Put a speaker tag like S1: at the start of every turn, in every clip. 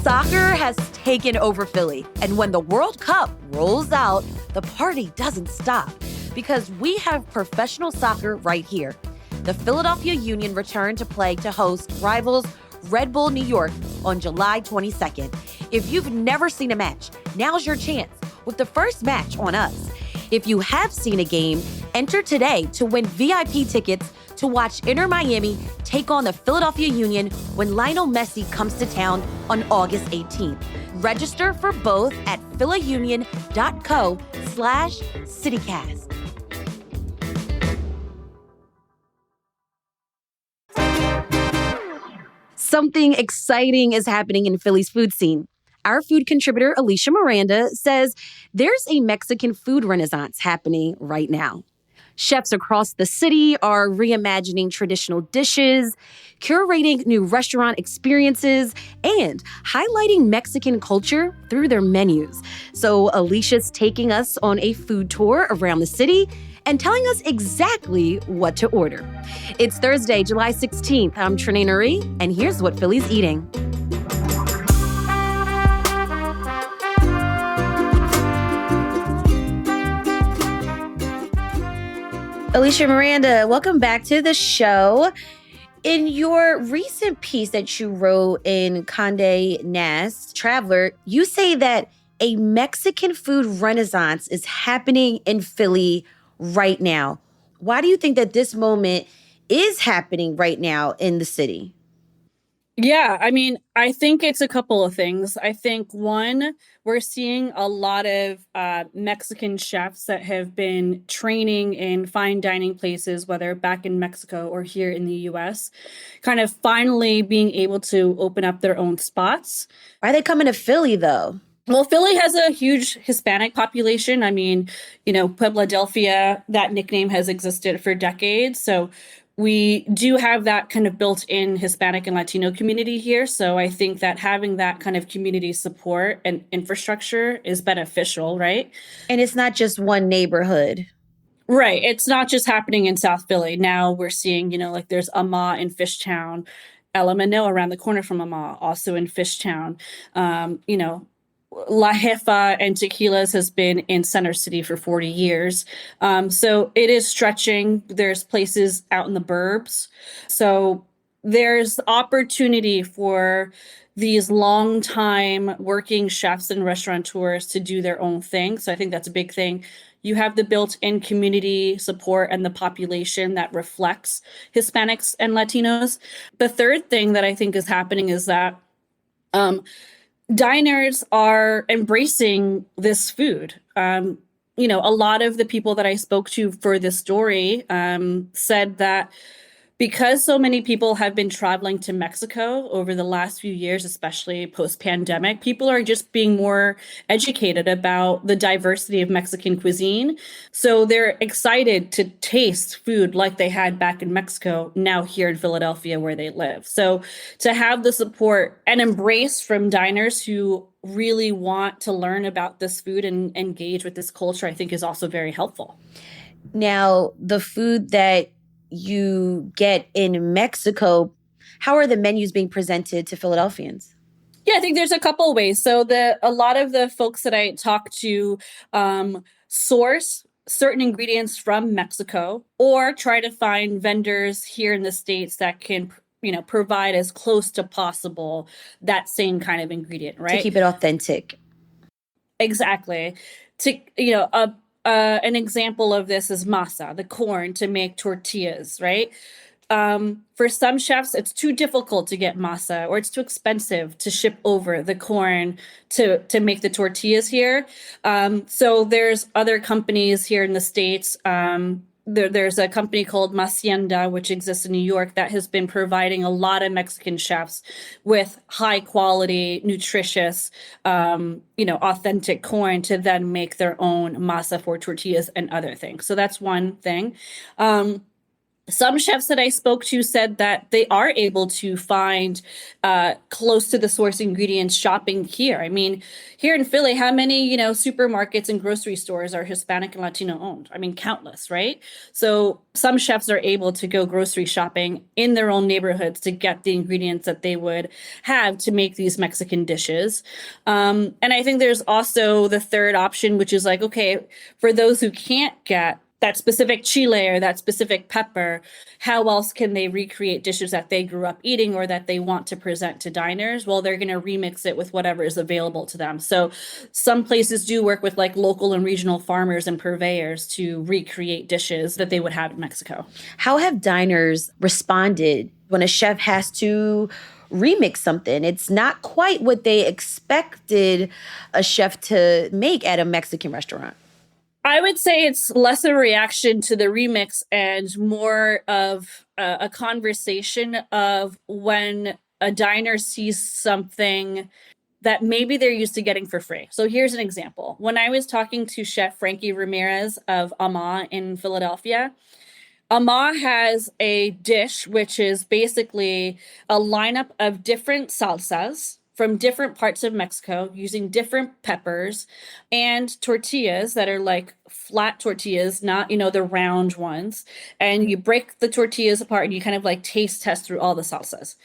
S1: Soccer has taken over Philly, and when the World Cup rolls out, the party doesn't stop because we have professional soccer right here. The Philadelphia Union returned to play to host rivals Red Bull New York on July 22nd. If you've never seen a match, now's your chance with the first match on us. If you have seen a game, enter today to win VIP tickets to watch Inter Miami take on the Philadelphia Union when Lionel Messi comes to town on August 18th. Register for both at philaunion.co/citycast. Something exciting is happening in Philly's food scene. Our food contributor, Alicia Miranda, says there's a Mexican food renaissance happening right now. Chefs across the city are reimagining traditional dishes, curating new restaurant experiences, and highlighting Mexican culture through their menus. So Alicia's taking us on a food tour around the city and telling us exactly what to order. It's Thursday, July 16th. I'm Trinae Nuri, and here's what Philly's eating. Alicia Miranda, welcome back to the show. In your recent piece that you wrote in Condé Nast Traveler, you say that a Mexican food renaissance is happening in Philly right now. Why do you think that this moment is happening right now in the city?
S2: Yeah, I think it's a couple of things. I think one, we're seeing a lot of Mexican chefs that have been training in fine dining places, whether back in Mexico or here in the US, kind of finally being able to open up their own spots.
S1: Why are they coming to Philly, though?
S2: Well, Philly has a huge Hispanic population. Puebladelphia, that nickname has existed for decades. So we do have that kind of built-in Hispanic and Latino community here. So I think that having that kind of community support and infrastructure is beneficial, right?
S1: And it's not just one neighborhood.
S2: Right. It's not just happening in South Philly. Now we're seeing, there's Ama in Fishtown, El Mano around the corner from Ama, also in Fishtown. La Jefa and Tequilas has been in Center City for 40 years. So it is stretching. There's places out in the burbs. So there's opportunity for these long-time working chefs and restaurateurs to do their own thing. So I think that's a big thing. You have the built-in community support and the population that reflects Hispanics and Latinos. The third thing that I think is happening is that diners are embracing this food. A lot of the people that I spoke to for this story said that because so many people have been traveling to Mexico over the last few years, especially post-pandemic, people are just being more educated about the diversity of Mexican cuisine. So they're excited to taste food like they had back in Mexico, now here in Philadelphia where they live. So to have the support and embrace from diners who really want to learn about this food and engage with this culture, I think is also very helpful.
S1: Now, the food that you get in Mexico, how are the menus being presented to Philadelphians?
S2: Yeah, I think there's a couple of ways. So a lot of the folks that I talk to source certain ingredients from Mexico or try to find vendors here in the States that can provide as close to possible that same kind of ingredient, right?
S1: To keep it authentic.
S2: Exactly. An example of this is masa, the corn to make tortillas, right? For some chefs, it's too difficult to get masa or it's too expensive to ship over the corn to make the tortillas here. So there's other companies here in the States. There's a company called Macienda, which exists in New York, that has been providing a lot of Mexican chefs with high quality, nutritious, authentic corn to then make their own masa for tortillas and other things. So that's one thing. Some chefs that I spoke to said that they are able to find close to the source ingredients shopping here. I mean, here in Philly, how many, supermarkets and grocery stores are Hispanic and Latino owned? I mean, countless, right? So some chefs are able to go grocery shopping in their own neighborhoods to get the ingredients that they would have to make these Mexican dishes. And I think there's also the third option, which is like, okay, for those who can't get that specific chile or that specific pepper, how else can they recreate dishes that they grew up eating or that they want to present to diners? Well, they're going to remix it with whatever is available to them. So some places do work with like local and regional farmers and purveyors to recreate dishes that they would have in Mexico.
S1: How have diners responded when a chef has to remix something? It's not quite what they expected a chef to make at a Mexican restaurant.
S2: I would say it's less of a reaction to the remix and more of a conversation of when a diner sees something that maybe they're used to getting for free. So here's an example. When I was talking to Chef Frankie Ramirez of Ama in Philadelphia, Ama has a dish which is basically a lineup of different salsas from different parts of Mexico using different peppers and tortillas that are like flat tortillas, not, the round ones. And you break the tortillas apart and you kind of like taste test through all the salsas.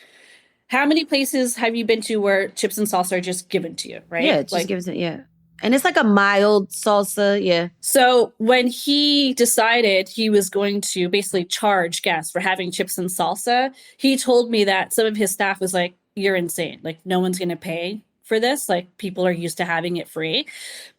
S2: How many places have you been to where chips and salsa are just given to you, right?
S1: Yeah, just gives it, yeah. And it's like a mild salsa, yeah.
S2: So when he decided he was going to basically charge guests for having chips and salsa, he told me that some of his staff was like, you're insane. Like, no one's going to pay for this. Like, people are used to having it free.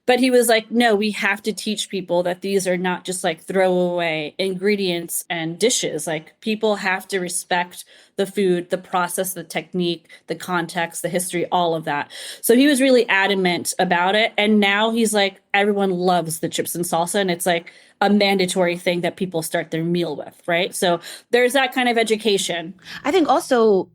S2: But he was like, no, we have to teach people that these are not just like throwaway ingredients and dishes. Like, people have to respect the food, the process, the technique, the context, the history, all of that. So he was really adamant about it. And now he's like, everyone loves the chips and salsa. And it's like a mandatory thing that people start their meal with, right? So there's that kind of education.
S1: I think also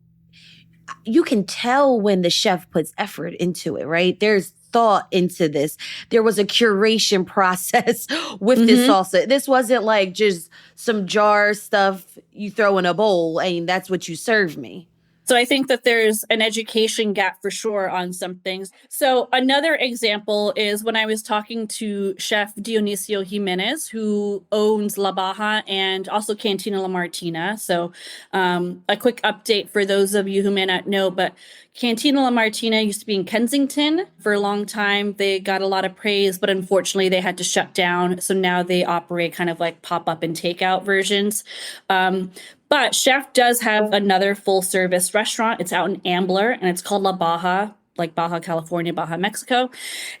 S1: you can tell when the chef puts effort into it, right? There's thought into this. There was a curation process with this salsa. This wasn't like just some jar stuff you throw in a bowl and that's what you serve me.
S2: So I think that there's an education gap for sure on some things. So another example is when I was talking to Chef Dionisio Jimenez, who owns La Baja and also Cantina La Martina. So a quick update for those of you who may not know, but Cantina La Martina used to be in Kensington for a long time. They got a lot of praise, but unfortunately they had to shut down. So now they operate kind of like pop-up and takeout versions. But Chef does have another full service restaurant. It's out in Ambler and it's called La Baja, like Baja California, Baja Mexico.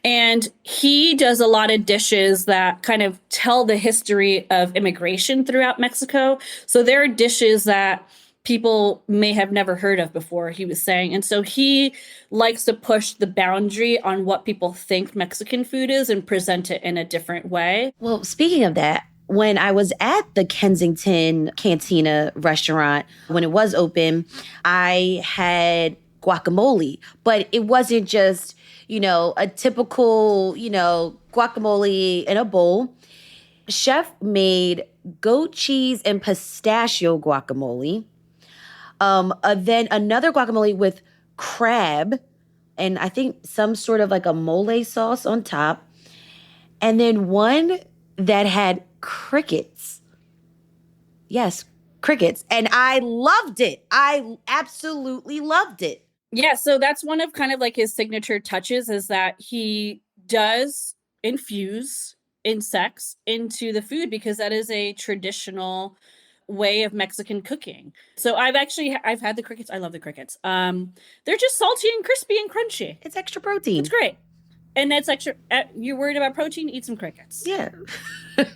S2: And he does a lot of dishes that kind of tell the history of immigration throughout Mexico. So there are dishes that people may have never heard of before, he was saying. And so he likes to push the boundary on what people think Mexican food is and present it in a different way.
S1: Well, speaking of that, when I was at the Kensington Cantina restaurant, when it was open, I had guacamole, but it wasn't just, a typical, guacamole in a bowl. Chef made goat cheese and pistachio guacamole. Then another guacamole with crab and I think some sort of like a mole sauce on top. And then one that had crickets. Yes, crickets. And I loved it. I absolutely loved it.
S2: Yeah, so that's one of kind of like his signature touches is that he does infuse insects into the food because that is a traditional way of Mexican cooking. So I've had the crickets. I love the crickets. They're just salty and crispy and crunchy.
S1: It's extra protein.
S2: It's great. And that's extra. You're worried about protein? Eat some crickets.
S1: Yeah.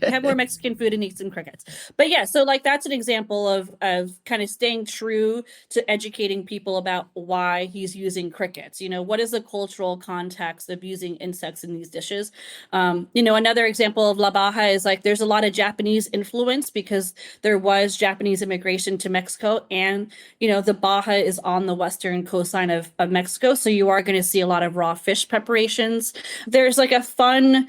S2: Have more Mexican food and eat some crickets. But yeah, so like that's an example of kind of staying true to educating people about why he's using crickets. What is the cultural context of using insects in these dishes? Another example of La Baja is like there's a lot of Japanese influence because there was Japanese immigration to Mexico, and the Baja is on the western coastline of Mexico, so you are going to see a lot of raw fish preparations. There's like a fun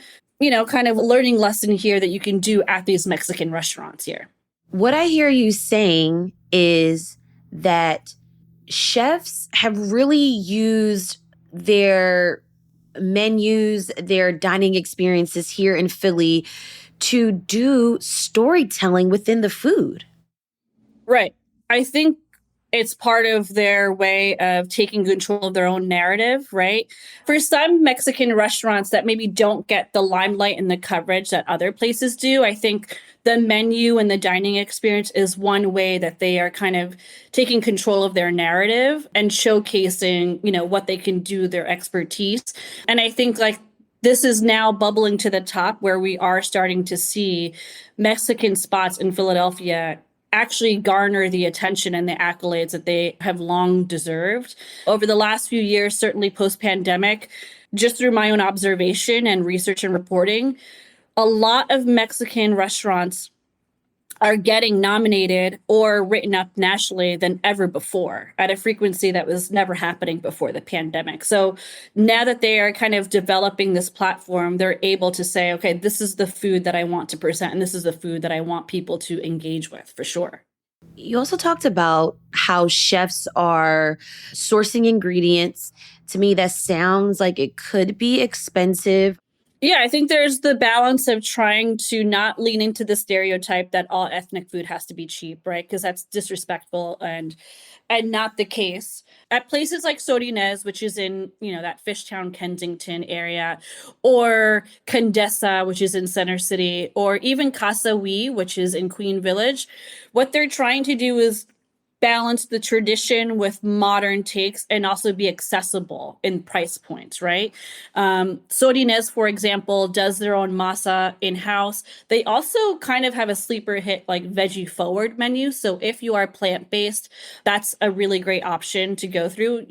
S2: kind of learning lesson here that you can do at these Mexican restaurants here.
S1: What I hear you saying is that chefs have really used their menus, their dining experiences here in Philly to do storytelling within the food.
S2: Right. I think it's part of their way of taking control of their own narrative, right? For some Mexican restaurants that maybe don't get the limelight and the coverage that other places do, I think the menu and the dining experience is one way that they are kind of taking control of their narrative and showcasing, what they can do, their expertise. And I think like this is now bubbling to the top where we are starting to see Mexican spots in Philadelphia actually garner the attention and the accolades that they have long deserved. Over the last few years, certainly post-pandemic, just through my own observation and research and reporting, a lot of Mexican restaurants are getting nominated or written up nationally than ever before at a frequency that was never happening before the pandemic. So now that they are kind of developing this platform, they're able to say, okay, this is the food that I want to present, and this is the food that I want people to engage with for sure.
S1: You also talked about how chefs are sourcing ingredients. To me, that sounds like it could be expensive.
S2: Yeah, I think there's the balance of trying to not lean into the stereotype that all ethnic food has to be cheap, right? Because that's disrespectful and not the case. At places like Sodinez, which is in, that Fishtown, Kensington area, or Condesa, which is in Center City, or even Casa We, which is in Queen Village, what they're trying to do is balance the tradition with modern takes and also be accessible in price points, right? Sodinez, for example, does their own masa in-house. They also kind of have a sleeper hit like veggie forward menu. So if you are plant-based, that's a really great option to go through.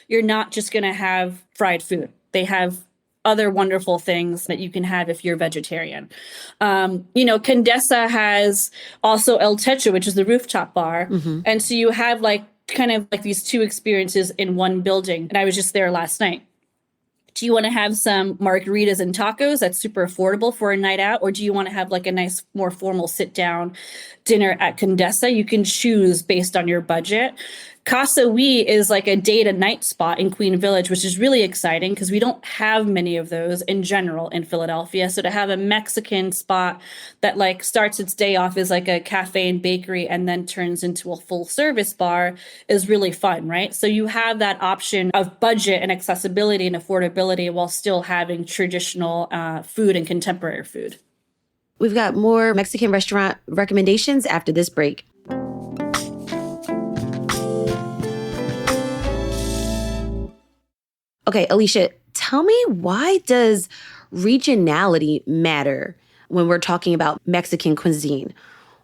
S2: You're not just going to have fried food. They have other wonderful things that you can have if you're vegetarian. Condesa has also El Techo, which is the rooftop bar.
S1: Mm-hmm.
S2: And so you have like kind of like these two experiences in one building. And I was just there last night. Do you want to have some margaritas and tacos that's super affordable for a night out? Or do you want to have like a nice, more formal sit down dinner at Condesa? You can choose based on your budget. Casa We is like a day to night spot in Queen Village, which is really exciting because we don't have many of those in general in Philadelphia. So to have a Mexican spot that like starts its day off as like a cafe and bakery and then turns into a full service bar is really fun, right? So you have that option of budget and accessibility and affordability while still having traditional food and contemporary food.
S1: We've got more Mexican restaurant recommendations after this break. Okay, Alicia, tell me, why does regionality matter when we're talking about Mexican cuisine?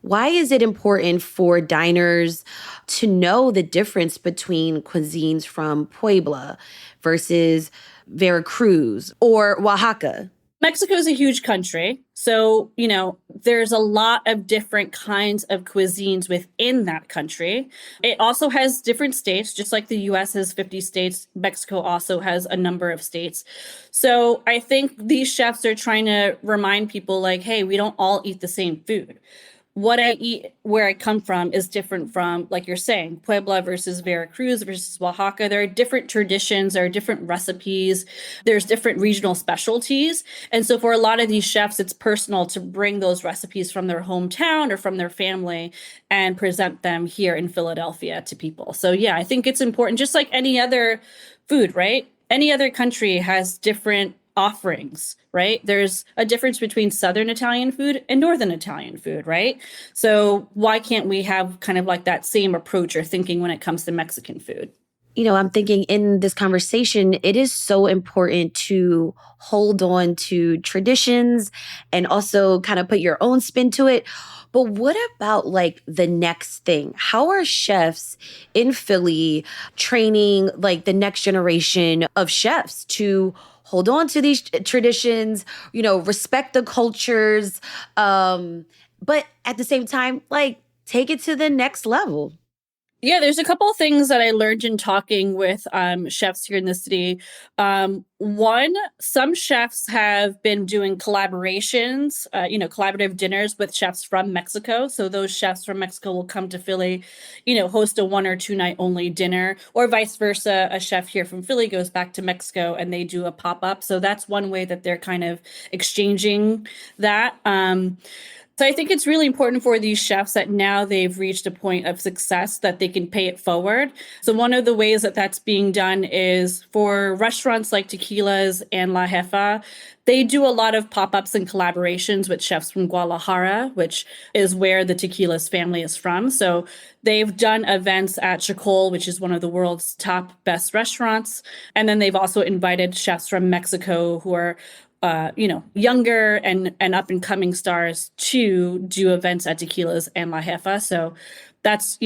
S1: Why is it important for diners to know the difference between cuisines from Puebla versus Veracruz or Oaxaca?
S2: Mexico is a huge country. So, there's a lot of different kinds of cuisines within that country. It also has different states, just like the US has 50 states. Mexico also has a number of states. So I think these chefs are trying to remind people like, hey, we don't all eat the same food. What I eat where I come from is different from, like you're saying, Puebla versus Veracruz versus Oaxaca. There are different traditions, there are different recipes, there's different regional specialties. And so for a lot of these chefs, it's personal to bring those recipes from their hometown or from their family and present them here in Philadelphia to people. So yeah, I think it's important, just like any other food, right? Any other country has different offerings, right? There's a difference between Southern Italian food and Northern Italian food, right? So why can't we have kind of like that same approach or thinking when it comes to Mexican food?
S1: I'm thinking in this conversation, it is so important to hold on to traditions and also kind of put your own spin to it. But what about like the next thing? How are chefs in Philly training like the next generation of chefs to hold on to these traditions, respect the cultures, but at the same time, like take it to the next level?
S2: Yeah, there's a couple of things that I learned in talking with chefs here in the city. One, some chefs have been doing collaborations, collaborative dinners with chefs from Mexico. So those chefs from Mexico will come to Philly, host a 1 or 2 night only dinner, or vice versa. A chef here from Philly goes back to Mexico and they do a pop up. So that's one way that they're kind of exchanging that. So I think it's really important for these chefs that now they've reached a point of success that they can pay it forward. So one of the ways that that's being done is for restaurants like Tequilas and La Jefa. They do a lot of pop-ups and collaborations with chefs from Guadalajara, which is where the Tequilas family is from. So they've done events at Chacol, which is one of the world's top best restaurants. And then they've also invited chefs from Mexico who are younger and up and coming stars to do events at Tequilas and La Jefa. So that's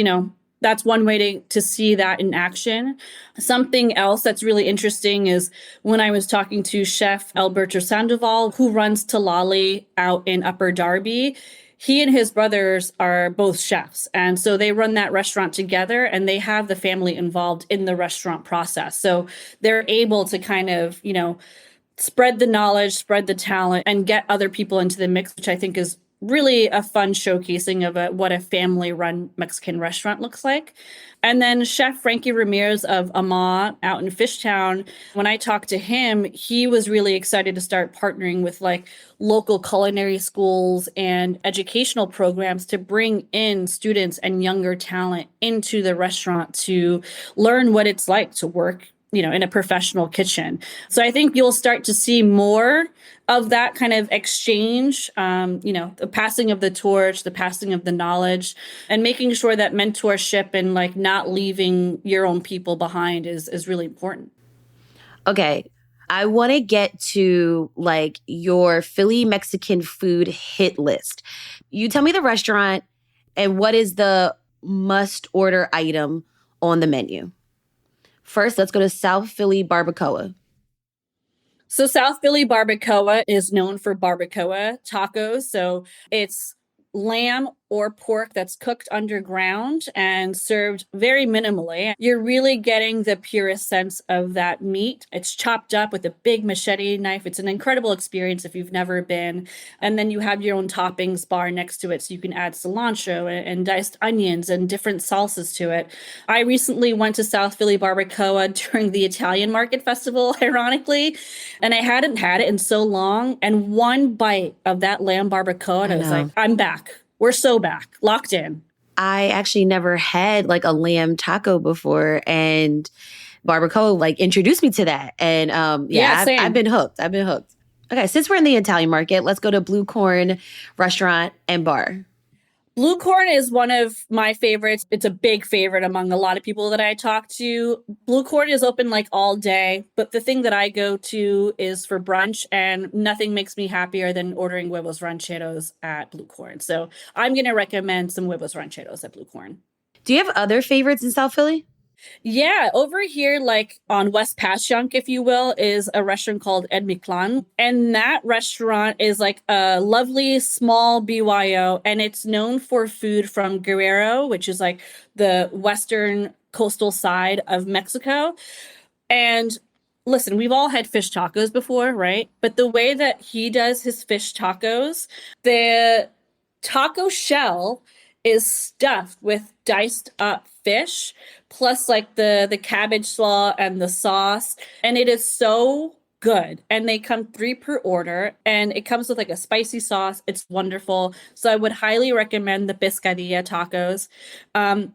S2: one way to see that in action. Something else that's really interesting is when I was talking to Chef Alberto Sandoval, who runs Talali out in Upper Darby. He and his brothers are both chefs. And so they run that restaurant together and they have the family involved in the restaurant process. So they're able to kind of, spread the knowledge, spread the talent, and get other people into the mix, which I think is really a fun showcasing of what a family-run Mexican restaurant looks like. And then Chef Frankie Ramirez of Ama out in Fishtown, when I talked to him, he was really excited to start partnering with like local culinary schools and educational programs to bring in students and younger talent into the restaurant to learn what it's like to work in a professional kitchen. So I think you'll start to see more of that kind of exchange, the passing of the torch, the passing of the knowledge, and making sure that mentorship and like not leaving your own people behind is really important.
S1: Okay. I want to get to like your Philly Mexican food hit list. You tell me the restaurant and what is the must order item on the menu. First, let's go to South Philly Barbacoa.
S2: So South Philly Barbacoa is known for barbacoa tacos. So it's lamb or pork that's cooked underground and served very minimally. You're really getting the purest sense of that meat. It's chopped up with a big machete knife. It's an incredible experience if you've never been. And then you have your own toppings bar next to it, so you can add cilantro and diced onions and different salsas to it. I recently went to South Philly Barbacoa during the Italian Market Festival, ironically, and I hadn't had it in so long. And one bite of that lamb barbacoa, and I was like, I'm back. We're so back, locked in.
S1: I actually never had like a lamb taco before, and barbacoa like introduced me to that. And I've been hooked. Okay, since we're in the Italian market, let's go to Blue Corn Restaurant and Bar.
S2: Blue Corn is one of my favorites. It's a big favorite among a lot of people that I talk to. Blue Corn is open like all day, but the thing that I go to is for brunch, and nothing makes me happier than ordering huevos rancheros at Blue Corn. So I'm going to recommend some huevos rancheros at Blue Corn.
S1: Do you have other favorites in South Philly?
S2: Yeah, over here, like on West Passyunk, if you will, is a restaurant called El Mictlan. And that restaurant is like a lovely small BYO, and it's known for food from Guerrero, which is like the western coastal side of Mexico. And listen, we've all had fish tacos before, right? But the way that he does his fish tacos, the taco shell is stuffed with diced up fish, plus like the cabbage slaw and the sauce. And it is so good. And they come 3 per order, and it comes with like a spicy sauce. It's wonderful. So I would highly recommend the pescadilla tacos.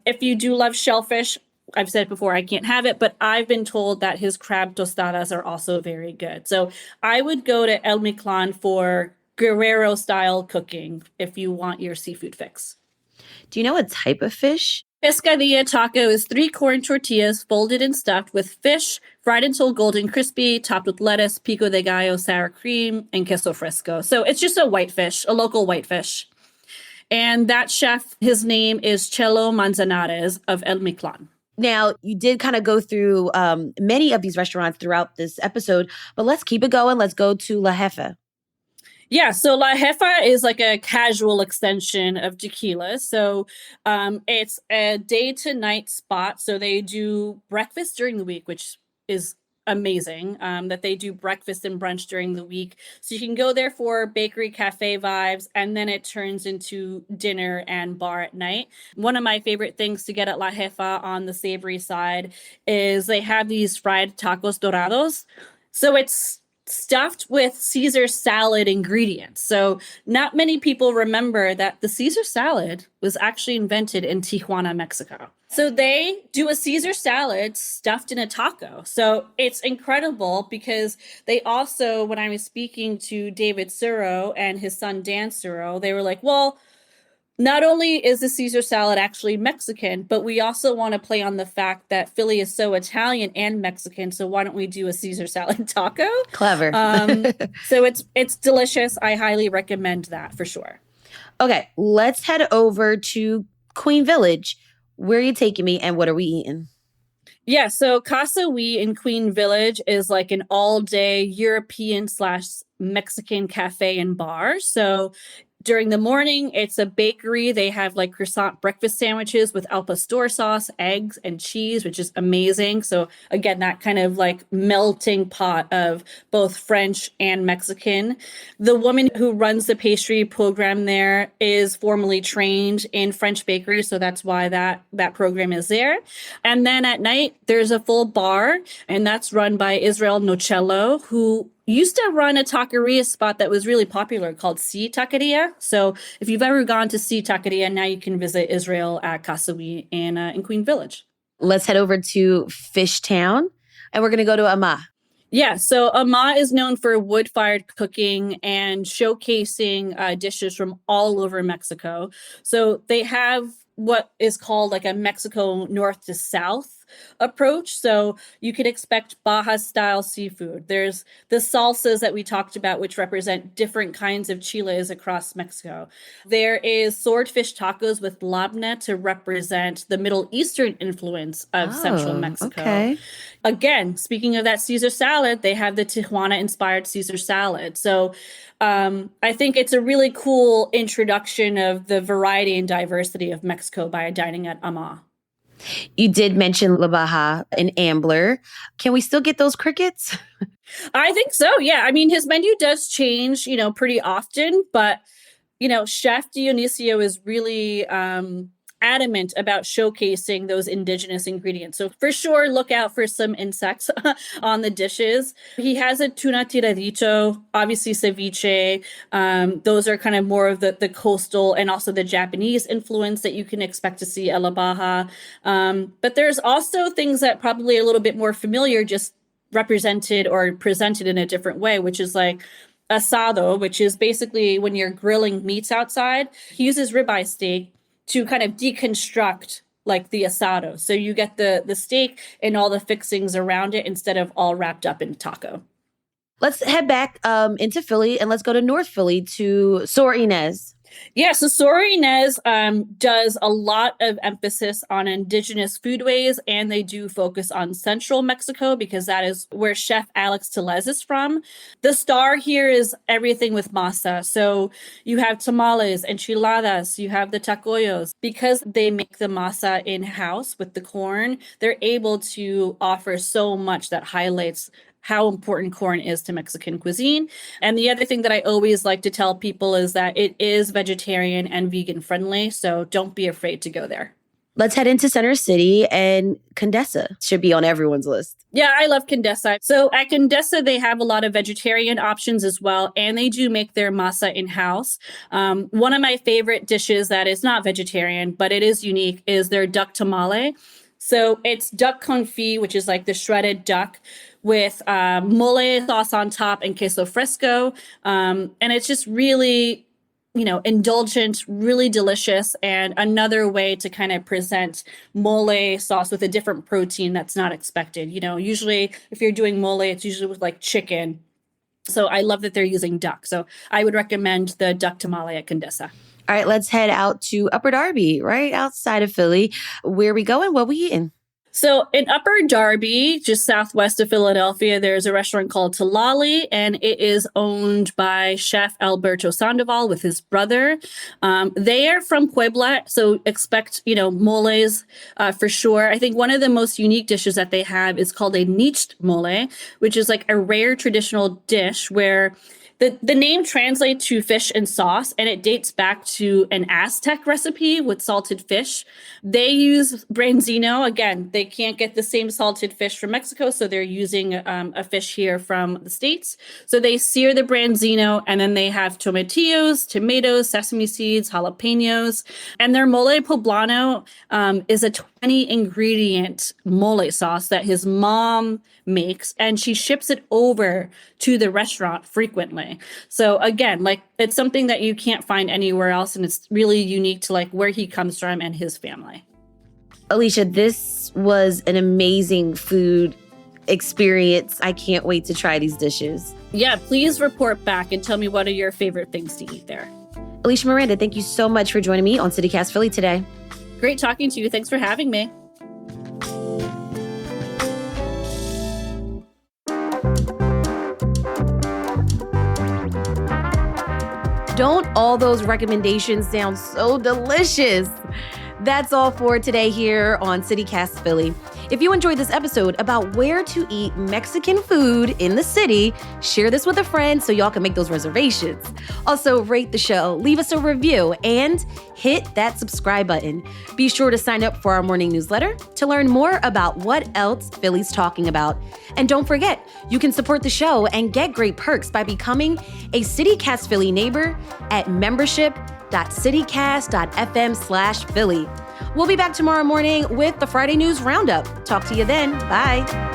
S2: If you do love shellfish, I've said before, I can't have it, but I've been told that his crab tostadas are also very good. So I would go to El Mictlan for Guerrero style cooking if you want your seafood fix.
S1: Do you know what type of fish?
S2: Pescadilla taco is 3 corn tortillas folded and stuffed with fish, fried until golden crispy, topped with lettuce, pico de gallo, sour cream, and queso fresco. So it's just a whitefish, a local whitefish. And that chef, his name is Chelo Manzanares of El Mictlan.
S1: Now, you did kind of go through many of these restaurants throughout this episode, but let's keep it going. Let's go to La Jefa.
S2: Yeah, so La Jefa is like a casual extension of tequila. So it's a day to night spot. So they do breakfast during the week, which is amazing that they do breakfast and brunch during the week. So you can go there for bakery cafe vibes, and then it turns into dinner and bar at night. One of my favorite things to get at La Jefa on the savory side is they have these fried tacos dorados. So it's stuffed with Caesar salad ingredients. So, not many people remember that the Caesar salad was actually invented in Tijuana, Mexico. So, they do a Caesar salad stuffed in a taco. So, it's incredible because they also, when I was speaking to David Suro and his son Dan Suro, they were like, well, not only is the Caesar salad actually Mexican, but we also want to play on the fact that Philly is so Italian and Mexican. So why don't we do a Caesar salad taco?
S1: Clever.
S2: So it's delicious. I highly recommend that for sure.
S1: Okay, let's head over to Queen Village. Where are you taking me and what are we eating?
S2: Yeah, so Casa We in Queen Village is like an all-day European slash Mexican cafe and bar. So during the morning, it's a bakery. They have like croissant breakfast sandwiches with al pastor sauce, eggs, and cheese, which is amazing. So again, that kind of like melting pot of both French and Mexican. The woman who runs the pastry program there is formally trained in French bakery, so that's why that program is there. And then at night, there's a full bar, and that's run by Israel Nocello, who used to run a taqueria spot that was really popular called C Taqueria. So if you've ever gone to C Taqueria, now you can visit Israel at Kasawi in Queen Village.
S1: Let's head over to Fishtown and we're going to go to Ama.
S2: Yeah, so Ama is known for wood-fired cooking and showcasing dishes from all over Mexico. So they have what is called like a Mexico north to south approach. So you could expect Baja style seafood. There's the salsas that we talked about, which represent different kinds of chiles across Mexico. There is swordfish tacos with labna to represent the Middle Eastern influence of central Mexico.
S1: Okay.
S2: Again, speaking of that Caesar salad, they have the Tijuana inspired Caesar salad. So I think it's a really cool introduction of the variety and diversity of Mexico by dining at Ama.
S1: You did mention La Baja and Ambler. Can we still get those crickets?
S2: I think so. Yeah. I mean, his menu does change, pretty often, but, Chef Dionisio is really adamant about showcasing those indigenous ingredients. So for sure, look out for some insects on the dishes. He has a tuna tiradito, obviously ceviche. Those are kind of more of the coastal and also the Japanese influence that you can expect to see at La Baja. But there's also things that probably are a little bit more familiar, just represented or presented in a different way, which is like asado, which is basically when you're grilling meats outside. He uses ribeye steak to kind of deconstruct like the asado. So you get the steak and all the fixings around it instead of all wrapped up in taco.
S1: Let's head back into Philly and let's go to North Philly to Sor Ynez.
S2: Yeah, so Sor Ynez does a lot of emphasis on indigenous foodways, and they do focus on central Mexico because that is where Chef Alex Tellez is from. The star here is everything with masa. So you have tamales, enchiladas, you have the tacoyos. Because they make the masa in-house with the corn, they're able to offer so much that highlights how important corn is to Mexican cuisine. And the other thing that I always like to tell people is that it is vegetarian and vegan friendly, so don't be afraid to go there.
S1: Let's head into Center City, and Condesa should be on everyone's list.
S2: Yeah, I love Condesa. So at Condesa, they have a lot of vegetarian options as well, and they do make their masa in-house. One of my favorite dishes that is not vegetarian, but it is unique, is their duck tamale. So it's duck confit, which is like the shredded duck, with mole sauce on top and queso fresco. And it's just really, indulgent, really delicious, and another way to kind of present mole sauce with a different protein that's not expected. Usually if you're doing mole, it's usually with like chicken. So I love that they're using duck. So I would recommend the duck tamale at Condesa.
S1: All right, let's head out to Upper Darby, right outside of Philly. Where are we going? What are we eating?
S2: So in Upper Darby, just southwest of Philadelphia, there's a restaurant called Talali, and it is owned by Chef Alberto Sandoval with his brother. They are from Puebla, so expect, moles for sure. I think one of the most unique dishes that they have is called a niched mole, which is like a rare traditional dish where the name translates to fish and sauce, and it dates back to an Aztec recipe with salted fish. They use branzino. Again, they can't get the same salted fish from Mexico, so they're using a fish here from the States. So they sear the branzino, and then they have tomatillos, tomatoes, sesame seeds, jalapenos. And their mole poblano is a 20-ingredient mole sauce that his mom makes, and she ships it over to the restaurant frequently. So again, like, it's something that you can't find anywhere else, and it's really unique to like where he comes from and his family.
S1: Alicia, this was an amazing food experience. I can't wait to try these dishes.
S2: Yeah, please report back and tell me what are your favorite things to eat there.
S1: Alicia Miranda, thank you so much for joining me on CityCast Philly today.
S2: Great talking to you. Thanks for having me.
S1: Don't all those recommendations sound so delicious? That's all for today here on CityCast Philly. If you enjoyed this episode about where to eat Mexican food in the city, share this with a friend so y'all can make those reservations. Also, rate the show, leave us a review, and hit that subscribe button. Be sure to sign up for our morning newsletter to learn more about what else Philly's talking about. And don't forget, you can support the show and get great perks by becoming a CityCast Philly neighbor at membership.citycast.fm/Philly. We'll be back tomorrow morning with the Friday News Roundup. Talk to you then. Bye.